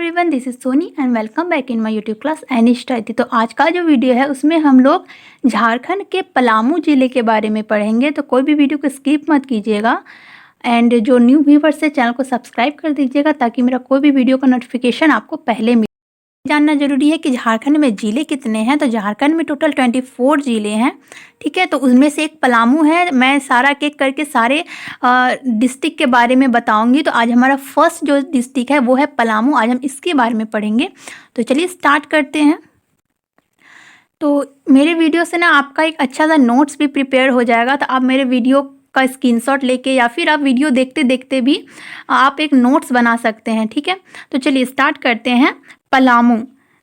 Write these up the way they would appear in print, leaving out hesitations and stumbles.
Everyone, this is Soni and welcome back in my YouTube class any study. तो आज का जो वीडियो है उसमें हम लोग झारखंड के पलामू ज़िले के बारे में पढ़ेंगे। तो कोई भी वीडियो को स्किप मत कीजिएगा एंड जो न्यू व्यूवर्स है चैनल को सब्सक्राइब कर दीजिएगा ताकि मेरा कोई भी वीडियो का नोटिफिकेशन आपको पहले मिले। जानना जरूरी है कि झारखंड में ज़िले कितने हैं। तो झारखंड में टोटल 24 ज़िले हैं, ठीक है। तो उसमें से एक पलामू है। मैं सारा एक एक करके सारे डिस्ट्रिक्ट के बारे में बताऊंगी। तो आज हमारा फर्स्ट जो डिस्ट्रिक्ट है वो है पलामू। आज हम इसके बारे में पढ़ेंगे। तो चलिए स्टार्ट करते हैं। तो मेरे वीडियो से ना आपका एक अच्छा सा नोट्स भी प्रिपेयर हो जाएगा। तो आप मेरे वीडियो का स्क्रीनशॉट लेके या फिर आप वीडियो देखते देखते भी आप एक नोट्स बना सकते हैं, ठीक है। तो चलिए स्टार्ट करते हैं। पलामू,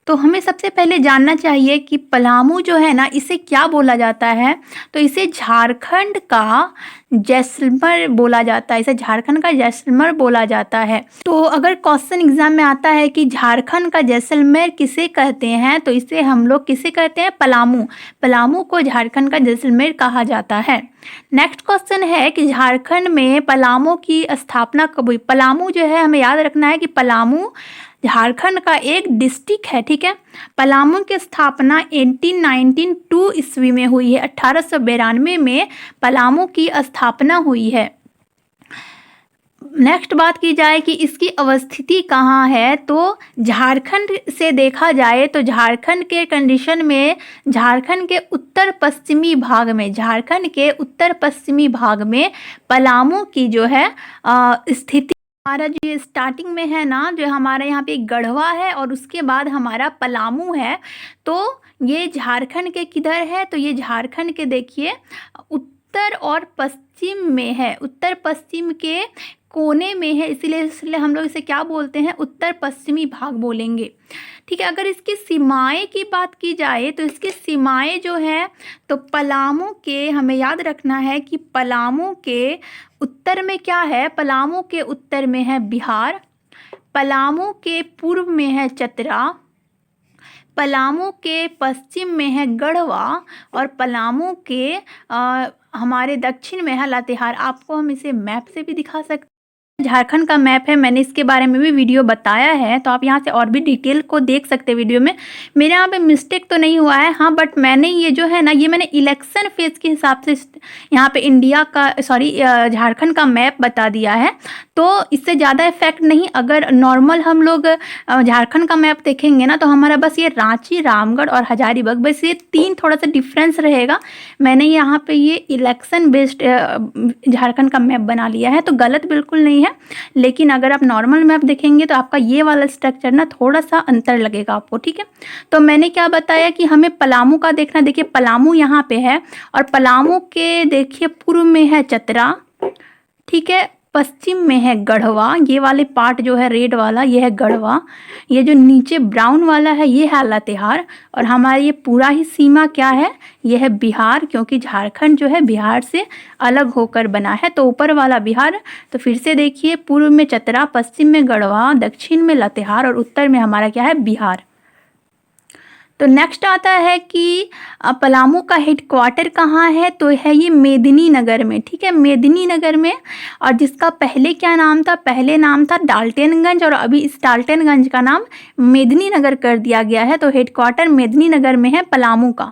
तो हमें सबसे पहले जानना चाहिए कि पलामू जो है ना इसे क्या बोला जाता है। तो इसे झारखंड का जैसलमेर बोला जाता है। इसे झारखंड का जैसलमेर बोला जाता है। तो अगर क्वेश्चन एग्जाम में आता है कि झारखंड का जैसलमेर किसे कहते हैं, तो इसे हम लोग किसे कहते हैं? पलामू। पलामू को झारखंड का जैसलमेर कहा जाता है। नेक्स्ट क्वेश्चन है कि झारखंड में पलामू की स्थापना कब हुई। पलामू जो है हमें याद रखना है कि पलामू झारखंड का एक डिस्ट्रिक्ट है, ठीक है। पलामू की स्थापना 1892 ईस्वी में हुई है। 1892 में पलामू की स्थापना हुई है। नेक्स्ट बात की जाए कि इसकी अवस्थिति कहाँ है, तो झारखंड से देखा जाए तो झारखंड के कंडीशन में झारखंड के उत्तर पश्चिमी भाग में, झारखंड के उत्तर पश्चिमी भाग में पलामू की जो है स्थिति। हमारा जो ये स्टार्टिंग में है ना, जो हमारा यहाँ पे गढ़वा है और उसके बाद हमारा पलामू है। तो ये झारखंड के किधर है? तो ये झारखंड के देखिए उत्तर और पश्चिम में है, उत्तर पश्चिम के कोने में है। इसलिए हम लोग इसे क्या बोलते हैं? उत्तर पश्चिमी भाग बोलेंगे, ठीक है। अगर इसकी सीमाएं की बात की जाए तो इसकी सीमाएं जो है तो पलामू के, हमें याद रखना है कि पलामू के उत्तर में क्या है? पलामू के उत्तर में है बिहार, पलामू के पूर्व में है चतरा, पलामू के पश्चिम में है गढ़वा और पलामू के हमारे दक्षिण में है लातेहार। आपको हम इसे मैप से भी दिखा सकते हैं। झारखंड का मैप है, मैंने इसके बारे में भी वीडियो बताया है, तो आप यहाँ से और भी डिटेल को देख सकते हैं वीडियो में। मेरे यहाँ पे मिस्टेक तो नहीं हुआ है, हाँ, बट मैंने ये जो है ना, ये मैंने इलेक्शन फेज के हिसाब से यहाँ पे इंडिया का झारखंड का मैप बता दिया है। तो इससे ज़्यादा इफेक्ट नहीं। अगर नॉर्मल हम लोग झारखंड का मैप देखेंगे ना, तो हमारा बस ये रांची, रामगढ़ और हजारीबाग, बस ये तीन थोड़ा सा डिफरेंस रहेगा। मैंने यहाँ पे ये इलेक्शन बेस्ड झारखंड का मैप बना लिया है, तो गलत बिल्कुल नहीं है। लेकिन अगर आप नॉर्मल मैप देखेंगे तो आपका ये वाला स्ट्रक्चर ना थोड़ा सा अंतर लगेगा आपको, ठीक है। तो मैंने क्या बताया कि हमें पलामू का देखना। देखिए पलामू यहाँ पे है और पलामू के देखिए पूर्व में है चतरा, ठीक है, पश्चिम में है गढ़वा। ये वाले पार्ट जो है रेड वाला, ये है गढ़वा। ये जो नीचे ब्राउन वाला है ये है लातेहार। और हमारा ये पूरा ही सीमा क्या है? ये है बिहार, क्योंकि झारखंड जो है बिहार से अलग होकर बना है। तो ऊपर वाला बिहार। तो फिर से देखिए, पूर्व में चतरा, पश्चिम में गढ़वा, दक्षिण में लातेहार और उत्तर में हमारा क्या है? बिहार। तो नेक्स्ट आता है कि पलामू का हेडक्वार्टर कहाँ है? तो है ये मेदिनीनगर में, ठीक है, मेदिनीनगर में। और जिसका पहले क्या नाम था? पहले नाम था डाल्टनगंज और अभी इस डाल्टनगंज का नाम मेदिनीनगर कर दिया गया है। तो हेडक्वार्टर मेदिनीनगर में है पलामू का,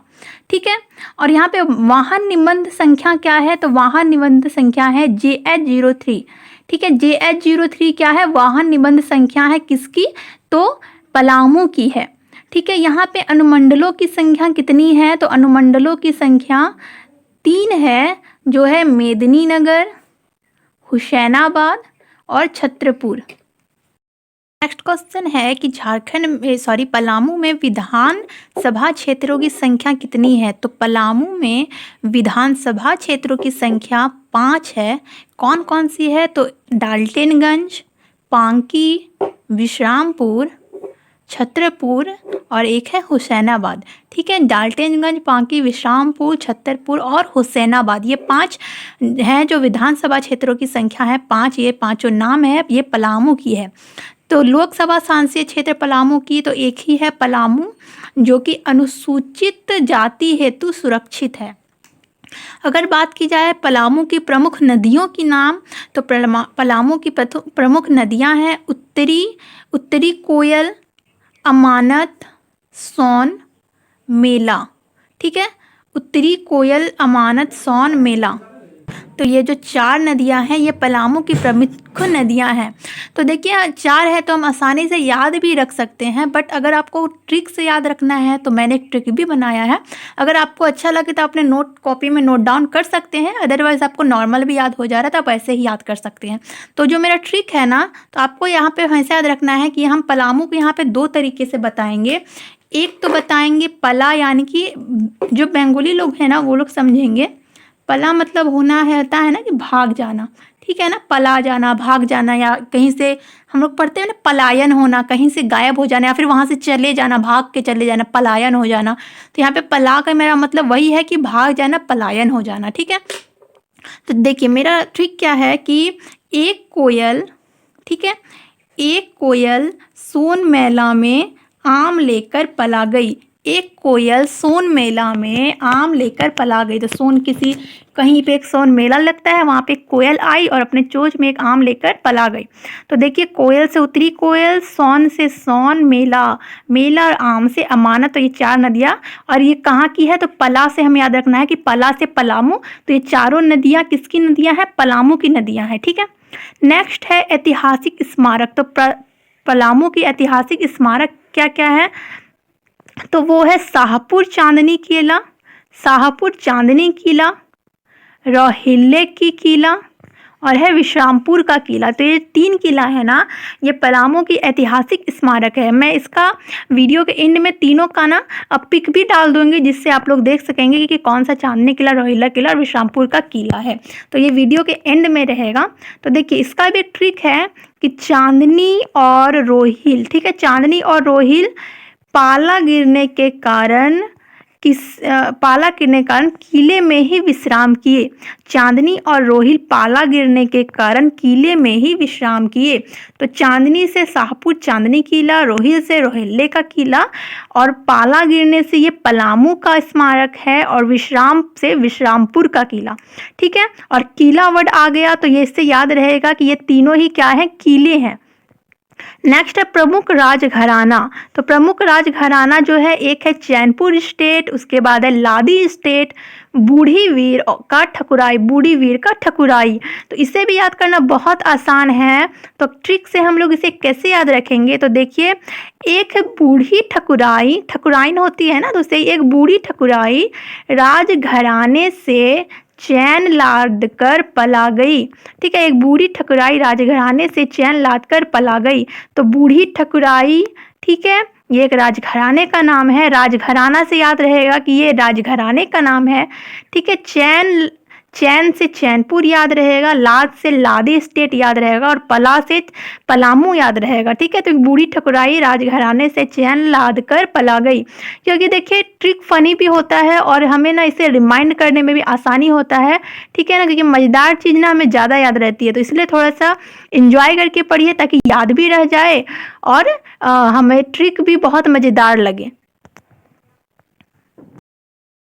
ठीक है। और यहाँ पे वाहन निबंध संख्या क्या है? तो वाहन निबंध संख्या है JH03, ठीक है। JH03 क्या है? वाहन निबंध संख्या है किसकी? तो पलामू की है, ठीक है। यहाँ पे अनुमंडलों की संख्या कितनी है? तो अनुमंडलों की संख्या 3 है, जो है मेदिनीनगर, हुसैनाबाद और छत्रपुर। नेक्स्ट क्वेश्चन है कि झारखंड में पलामू में विधान सभा क्षेत्रों की संख्या कितनी है? तो पलामू में विधानसभा क्षेत्रों की संख्या 5 है। कौन कौन सी है? तो डाल्टनगंज, पांकी, विश्रामपुर, छत्रपुर और एक है हुसैनाबाद, ठीक है। डाल्टनगंज, पांकी, विश्रामपुर, छतरपुर और हुसैनाबाद, ये 5 हैं जो विधानसभा क्षेत्रों की संख्या है। 5, ये पांचों नाम है, ये पलामू की है। तो लोकसभा सांसदीय क्षेत्र पलामू की तो एक ही है, पलामू, जो कि अनुसूचित जाति हेतु सुरक्षित है। अगर बात की जाए पलामू की प्रमुख नदियों की नाम, तो पलामू की प्रमुख नदियां हैं उत्तरी कोयल, अमानत, सोन, मेला। ठीक है, उत्तरी कोयल, अमानत, सोन, मेला। तो ये जो 4 नदियां हैं ये पलामू की प्रमुख नदियां हैं। तो देखिए 4 है तो हम आसानी से याद भी रख सकते हैं, बट अगर आपको ट्रिक से याद रखना है तो मैंने एक ट्रिक भी बनाया है। अगर आपको अच्छा लगे तो अपने नोट कॉपी में नोट डाउन कर सकते हैं, अदरवाइज़ आपको नॉर्मल भी याद हो जा रहा है तो आप ऐसे ही याद कर सकते हैं। तो जो मेरा ट्रिक है ना, तो आपको यहाँ पे ऐसे याद रखना है कि हम पलामू को यहाँ पे 2 तरीके से बताएंगे। एक तो बताएंगे पला, यानी कि जो बंगाली लोग हैं ना वो लोग समझेंगे। पला मतलब होना है, होता है ना कि भाग जाना, ठीक है ना, पला जाना, भाग जाना, या कहीं से हम लोग पढ़ते हैं ना पलायन होना, कहीं से गायब हो जाना या फिर वहाँ से चले जाना, भाग के चले जाना, पलायन हो जाना। तो यहाँ पे पला का मेरा मतलब वही है कि भाग जाना, पलायन हो जाना। ठीक है, तो देखिए मेरा ट्रिक क्या है कि एक कोयल, ठीक है, एक कोयल सोन मेला में आम लेकर पला गई। एक कोयल सोन मेला में आम लेकर पला गई। तो सोन किसी कहीं पे एक सोन मेला लगता है, वहाँ पे कोयल आई और अपने चोंच में एक आम लेकर पला गई। तो देखिए कोयल से उत्तरी कोयल, सोन से सोन, मेला, मेला और आम से अमानत। तो ये 4 नदियाँ, और ये कहाँ की है, तो पला से हमें याद रखना है कि पला से पलामू। तो ये चारों नदियाँ किसकी नदियाँ हैं, पलामू की नदियाँ हैं। ठीक है, नेक्स्ट है ऐतिहासिक स्मारक। तो पलामू की ऐतिहासिक स्मारक क्या क्या है, तो वो है शाहपुर चांदनी किला, शाहपुर चांदनी किला, रोहिले की किला और है विश्रामपुर का किला। तो ये 3 किला है ना, ये पलामू की ऐतिहासिक स्मारक है। मैं इसका वीडियो के एंड में तीनों का ना अब पिक भी डाल दूंगी, जिससे आप लोग देख सकेंगे कि कौन सा चांदनी किला, रोहिला किला और विश्रामपुर का किला है। तो ये वीडियो के एंड में रहेगा। तो देखिए इसका भी ट्रिक है कि चांदनी और रोहिल, ठीक है, चांदनी और रोहिल पाला गिरने के कारण किले में ही विश्राम किए। चांदनी और रोहिल पाला गिरने के कारण किले में ही विश्राम किए। तो चांदनी से शाहपुर चांदनी किला, रोहिल से रोहिले का किला और पाला गिरने से ये पलामू का स्मारक है और विश्राम से विश्रामपुर का किला। ठीक है, और किला वर्ड आ गया तो ये इससे याद रहेगा कि ये तीनों ही क्या है, किले हैं। नेक्स्ट है प्रमुख राजघराना। तो प्रमुख राजघराना जो है, एक है चैनपुर स्टेट, उसके बाद है लादी स्टेट, बूढ़ी वीर का ठकुराई, बूढ़ी वीर का ठकुराई। तो इसे भी याद करना बहुत आसान है। तो ट्रिक से हम लोग इसे कैसे याद रखेंगे, तो देखिए एक बूढ़ी ठकुराई, ठकुराइन होती है ना, तो उसे एक बूढ़ी ठकुराई राजघराने से चैन लाद कर पला गई। ठीक है, एक बूढ़ी ठकुराई राजघराने से चैन लाद कर पला गई। तो बूढ़ी ठकुराई, ठीक है, ये एक राजघराने का नाम है। राजघराना से याद रहेगा कि ये राजघराने का नाम है। ठीक है, चैन से चैनपुर याद रहेगा, लाद से लादी स्टेट याद रहेगा और पला से पलामू याद रहेगा। ठीक है, तो बूढ़ी ठकुराई राजघराने से चैन लाद कर पला गई। क्योंकि देखिए ट्रिक फनी भी होता है और हमें ना इसे रिमाइंड करने में भी आसानी होता है। ठीक है ना, क्योंकि मज़ेदार चीज़ ना हमें ज़्यादा याद रहती है, तो इसलिए थोड़ा सा इंजॉय करके पढ़िए ताकि याद भी रह जाए और हमें ट्रिक भी बहुत मज़ेदार लगे।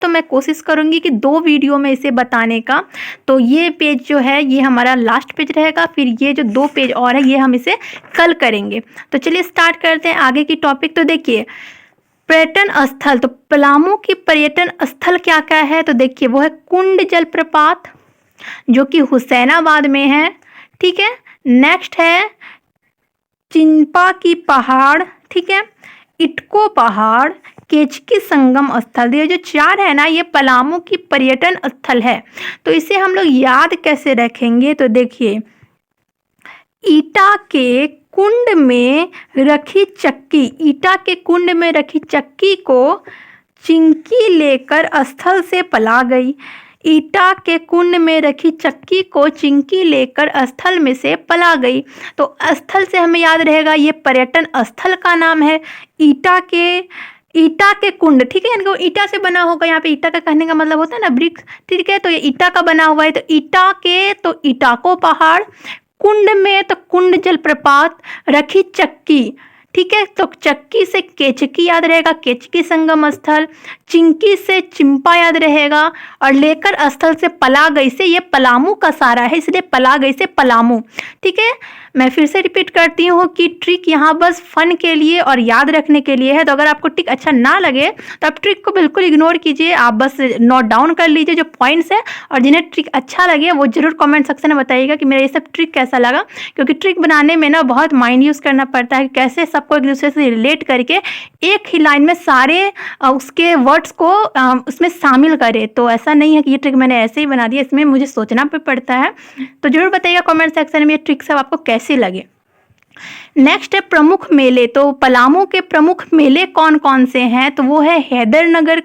तो मैं कोशिश करूंगी कि 2 वीडियो में इसे बताने का। तो ये पेज जो है ये हमारा लास्ट पेज रहेगा, फिर ये जो 2 पेज और है ये हम इसे कल करेंगे। तो चलिए स्टार्ट करते हैं आगे की टॉपिक। तो देखिए पर्यटन स्थल, तो पलामू की पर्यटन स्थल क्या क्या है, तो देखिए वो है कुंड जलप्रपात जो कि हुसैनाबाद में है। ठीक है, नेक्स्ट है चिंपा की पहाड़, ठीक है, इटको पहाड़, केचकी संगम स्थल। ये जो 4 है ना ये पलामू की पर्यटन स्थल है। तो इसे हम लोग याद कैसे रखेंगे, तो देखिए ईटा के कुंड में रखी चक्की, ईटा के कुंड में रखी चक्की को चिंकी लेकर स्थल से पला गई। ईटा के कुंड में रखी चक्की को चिंकी लेकर स्थल में से पला गई। तो स्थल से हमें याद रहेगा ये पर्यटन स्थल का नाम है। ईटा के कुंड, ठीक है, इनको ईटा से बना होगा। यहाँ पे ईटा का कहने का मतलब होता है ना ब्रिक्स, ठीक है, तो ये ईटा का बना हुआ है। तो ईटा के, तो ईटाको पहाड़, कुंड में तो कुंड जलप्रपात, रखी चक्की, ठीक है। तो चक्की से केचकी याद रहेगा, केचकी संगम स्थल। चिंकी से चिंपा याद रहेगा, और लेकर स्थल से पलागई से, ये पलामू का सारा है इसलिए पलागई से पलामू। ठीक है, मैं फिर से रिपीट करती हूँ कि ट्रिक यहाँ बस फन के लिए और याद रखने के लिए है। तो अगर आपको ट्रिक अच्छा ना लगे तो आप ट्रिक को बिल्कुल इग्नोर कीजिए, आप बस नोट डाउन कर लीजिए जो पॉइंट्स है, और जिन्हें ट्रिक अच्छा लगे वो जरूर कमेंट सेक्शन में बताइएगा कि मेरा ये सब ट्रिक कैसा लगा। क्योंकि ट्रिक बनाने में ना बहुत माइंड यूज़ करना पड़ता है, कैसे सबको एक दूसरे से रिलेट करके एक ही लाइन में सारे उसके वर्ड्स को उसमें शामिल करे। तो ऐसा नहीं है कि ये ट्रिक मैंने ऐसे ही बना दिया, इसमें मुझे सोचना भी पड़ता है। तो जरूर बताइएगा कमेंट सेक्शन में ये ट्रिक सब आपको कैसे लगे। नेक्स्ट है प्रमुख मेले। तो पलामू के प्रमुख मेले कौन कौन से हैं? तो वो है हैदरनगर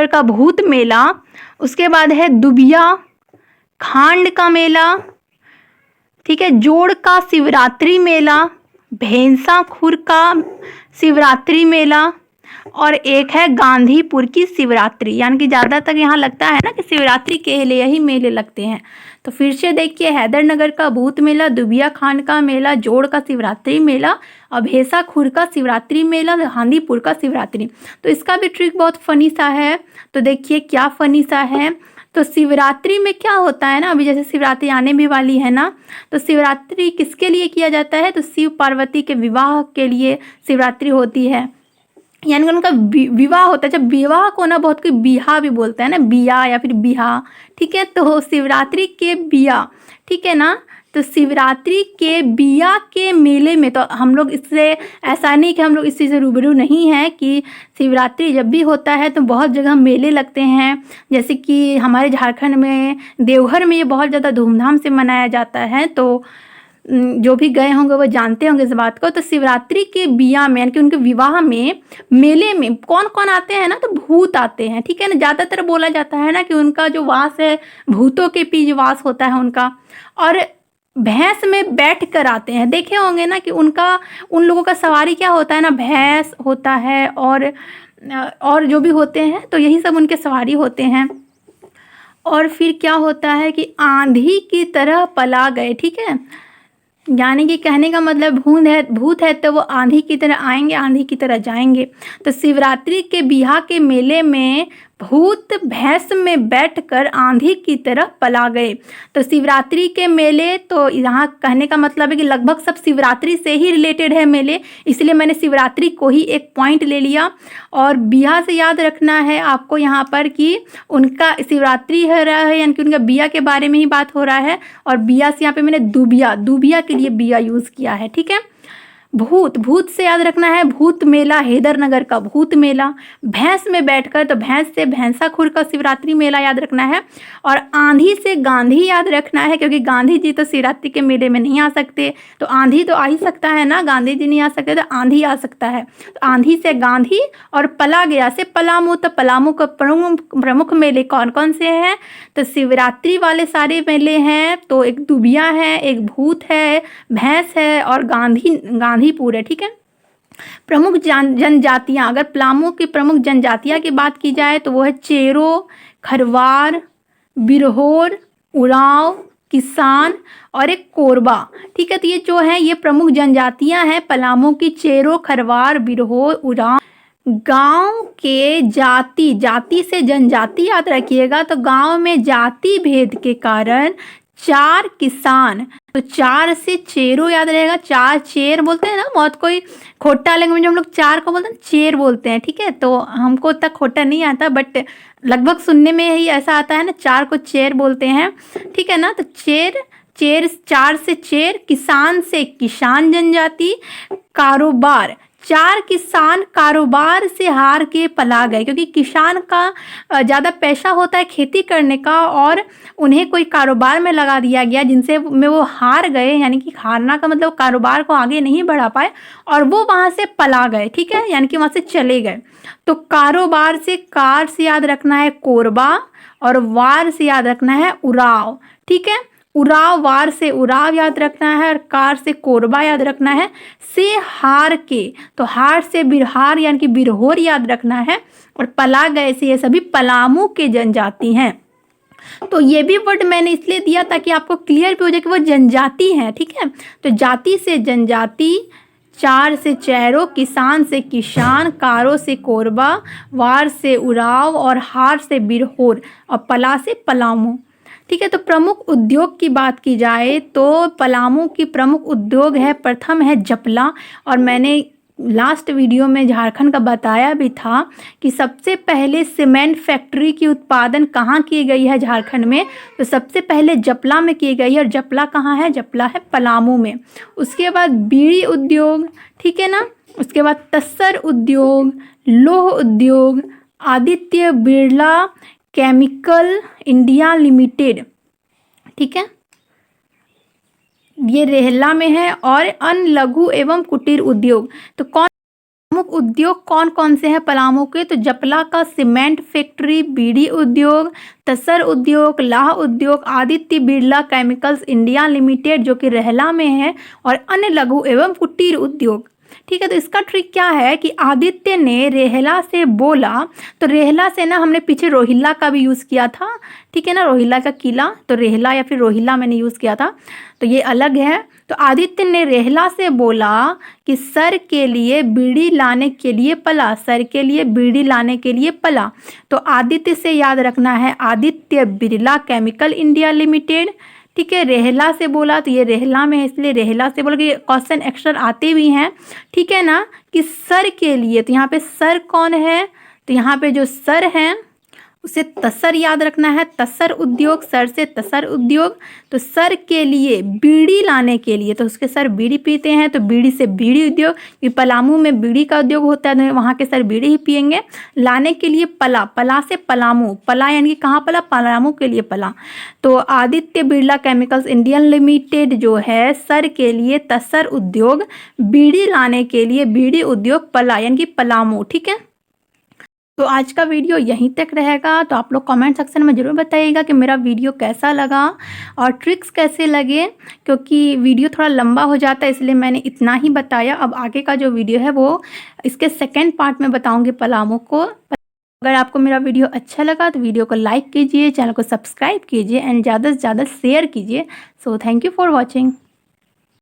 का भूत मेला, उसके बाद है दुबिया खांड का मेला, ठीक है, जोड़ का शिवरात्रि मेला, भेंसा खुर का शिवरात्रि मेला, और एक है गांधीपुर की शिवरात्रि। यानी कि ज़्यादातर यहाँ लगता है ना कि शिवरात्रि के लिए यही मेले लगते हैं। तो फिर से देखिए, हैदरनगर का भूत मेला, दुबिया खान का मेला, जोड़ का शिवरात्रि मेला, और भेसा खुर का शिवरात्रि मेला, गांधीपुर का शिवरात्रि। तो इसका भी ट्रिक बहुत फनी सा है। तो देखिए क्या फनी सा है। तो शिवरात्रि में क्या होता है ना, अभी जैसे शिवरात्रि आने भी वाली है ना, तो शिवरात्रि किसके लिए किया जाता है? तो शिव पार्वती के विवाह के लिए शिवरात्रि होती है, यानी उनका विवाह होता है। जब विवाह को ना बहुत कोई बिहा भी बोलता है ना, बिया या फिर बिहा, ठीक है। तो शिवरात्रि के बिया, ठीक है ना, तो शिवरात्रि के बिया के मेले में, तो हम लोग इससे ऐसा नहीं कि हम लोग इस चीज़ से रूबरू नहीं हैं कि शिवरात्रि जब भी होता है तो बहुत जगह मेले लगते हैं। जैसे कि हमारे झारखंड में देवघर में ये बहुत ज़्यादा धूमधाम से मनाया जाता है। तो जो भी गए होंगे वो जानते होंगे इस बात को। तो शिवरात्रि के बिया में, यानी कि उनके विवाह में मेले में कौन कौन आते हैं ना, तो भूत आते हैं, ठीक है ना। ज़्यादातर बोला जाता है ना कि उनका जो वास है भूतों के बीच वास होता है उनका, और भैंस में बैठ कर आते हैं। देखे होंगे ना कि उन लोगों का सवारी क्या होता है ना, भैंस होता है और जो भी होते हैं, तो यही सब उनके सवारी होते हैं। और फिर क्या होता है कि आंधी की तरह पला गए, ठीक है, यानी कि कहने का मतलब भूत है तो वो आंधी की तरह आएंगे, आंधी की तरह जाएंगे। तो शिवरात्रि के बिहा के मेले में भूत भैंस में बैठकर आंधी की तरह पला गए। तो शिवरात्रि के मेले, तो यहाँ कहने का मतलब है कि लगभग सब शिवरात्रि से ही रिलेटेड है मेले, इसलिए मैंने शिवरात्रि को ही एक पॉइंट ले लिया। और बिया से याद रखना है आपको यहाँ पर कि उनका शिवरात्रि हो रहा है, यानी कि उनका बिया के बारे में ही बात हो रहा है। और बिया से यहाँ पे मैंने दुबिया के लिए बिया यूज़ किया है, ठीक है। भूत से याद रखना है भूत मेला, हैदरनगर का भूत मेला। भैंस में बैठकर, तो भैंस से भैंसा खुर का शिवरात्रि मेला याद रखना है। और आंधी से गांधी याद रखना है, क्योंकि गांधी जी तो शिवरात्रि के मेले में नहीं आ सकते, तो आंधी तो आ ही सकता है ना, गांधी जी नहीं आ सकते तो आंधी आ सकता है। तो आंधी से गांधी, और पला गया से पलामू। तो पलामू का प्रमुख मेले कौन कौन से हैं? तो शिवरात्रि वाले सारे मेले हैं। तो एक दुबिया है, एक भूत है, भैंस है, और गांधीपुर है, ठीक है। प्रमुख जनजातियां, अगर पलामू की प्रमुख जनजातियां की बात की जाए तो वो है चेरो, खरवार, बिरहोर, उरांव, किसान और एक कोरबा, ठीक है। तो ये जो है ये प्रमुख जनजातियां हैं पलामू की, चेरो, खरवार, बिरहोर, उरांव। गांव के जाति से जनजाति याद रखिएगा। तो गांव में जाति भेद के कारण 4 किसान, तो 4 से चेरो याद रहेगा, 4 चेर बोलते हैं ना, बहुत कोई खोटा लैंग्वेज में हम लोग 4 को बोलते हैं, चेर बोलते हैं, ठीक है। तो हमको उतना खोटा नहीं आता, बट लगभग सुनने में ही ऐसा आता है ना, 4 को चेर बोलते हैं, ठीक है ना। तो चेर 4 से चेर, किसान से किसान जनजाति, कारोबार 4 किसान कारोबार से हार के पला गए, क्योंकि किसान का ज़्यादा पैसा होता है खेती करने का, और उन्हें कोई कारोबार में लगा दिया गया जिनसे में वो हार गए, यानी कि हारना का मतलब कारोबार को आगे नहीं बढ़ा पाए और वो वहाँ से पला गए, ठीक है, यानी कि वहाँ से चले गए। तो कारोबार से कार से याद रखना है कोरबा, और वार से याद रखना है उराव, ठीक है। उराव, वार से उराव याद रखना है, और कार से कोरबा याद रखना है। से हार के, तो हार से बिरहार यानी कि बिरहोर याद रखना है। और पला गए से ये सभी पलामू के जनजाति हैं। तो ये भी वर्ड मैंने इसलिए दिया ताकि आपको क्लियर भी हो जाए कि वो जनजाति हैं, ठीक है। तो जाति से जनजाति, चार से चेहरों, किसान से किशान, कारो से कोरबा, वार से उराव और हार से बिरहोर और पला से पलामू, ठीक है। तो प्रमुख उद्योग की बात की जाए तो पलामू की प्रमुख उद्योग है, प्रथम है जपला। और मैंने लास्ट वीडियो में झारखंड का बताया भी था कि सबसे पहले सीमेंट फैक्ट्री की उत्पादन कहाँ की गई है झारखंड में, तो सबसे पहले जपला में की गई है। और जपला कहाँ है? जपला है पलामू में। उसके बाद बीड़ी उद्योग, ठीक है ना। उसके बाद तसर उद्योग, लौह उद्योग, Aditya Birla chemical India limited, ठीक है, ये रेहला में है। और अन्य लघु एवं कुटीर उद्योग, तो प्रमुख उद्योग कौन कौन से हैं पलामू के? तो जपला का सीमेंट फैक्ट्री, बीड़ी उद्योग, तसर उद्योग, लाह उद्योग, Aditya Birla chemicals India limited जो कि रेहला में है, और अन्य लघु एवं कुटीर उद्योग, ठीक है। तो इसका ट्रिक क्या है कि आदित्य ने रेहला से बोला, तो रेहला से ना हमने पीछे रोहिल्ला का भी यूज़ किया था, ठीक है ना, रोहिल्ला का किला, तो रेहला या फिर रोहिल्ला मैंने यूज़ किया था, तो ये अलग है। तो आदित्य ने रेहला से बोला कि सर के लिए बीड़ी लाने के लिए पला, सर के लिए बीड़ी लाने के लिए पला। तो आदित्य से याद रखना है Aditya Birla chemical India limited, ठीक है। रेहला से बोला तो ये रेहला में है, इसलिए रेहला से बोला कि क्वेश्चन एक्स्ट्रा आते भी हैं, ठीक है ना, कि सर के लिए। तो यहाँ पे सर कौन है? तो यहाँ पे जो सर हैं उसे तसर याद रखना है, तसर उद्योग, सर से तसर उद्योग। तो सर के लिए बीड़ी लाने के लिए, तो उसके सर बीड़ी पीते हैं, तो बीड़ी से बीड़ी उद्योग, कि पलामू में बीड़ी का उद्योग होता है तो वहाँ के सर बीड़ी ही पियेंगे। लाने के लिए पला, पला से पलामू, पला यानी कि कहाँ पला? पलामू के लिए पला। तो Aditya Birla chemicals Indian limited जो है सर के लिए तसर उद्योग, बीड़ी लाने के लिए बीड़ी उद्योग पला यानी कि पलामू, ठीक है। तो आज का वीडियो यहीं तक रहेगा। तो आप लोग कमेंट सेक्शन में ज़रूर बताइएगा कि मेरा वीडियो कैसा लगा और ट्रिक्स कैसे लगे, क्योंकि वीडियो थोड़ा लंबा हो जाता है इसलिए मैंने इतना ही बताया। अब आगे का जो वीडियो है वो इसके सेकंड पार्ट में बताऊंगी पलामू को। अगर आपको मेरा वीडियो अच्छा लगा तो वीडियो को लाइक कीजिए, चैनल को सब्सक्राइब कीजिए एंड ज़्यादा से ज़्यादा शेयर कीजिए। So thank you for watching.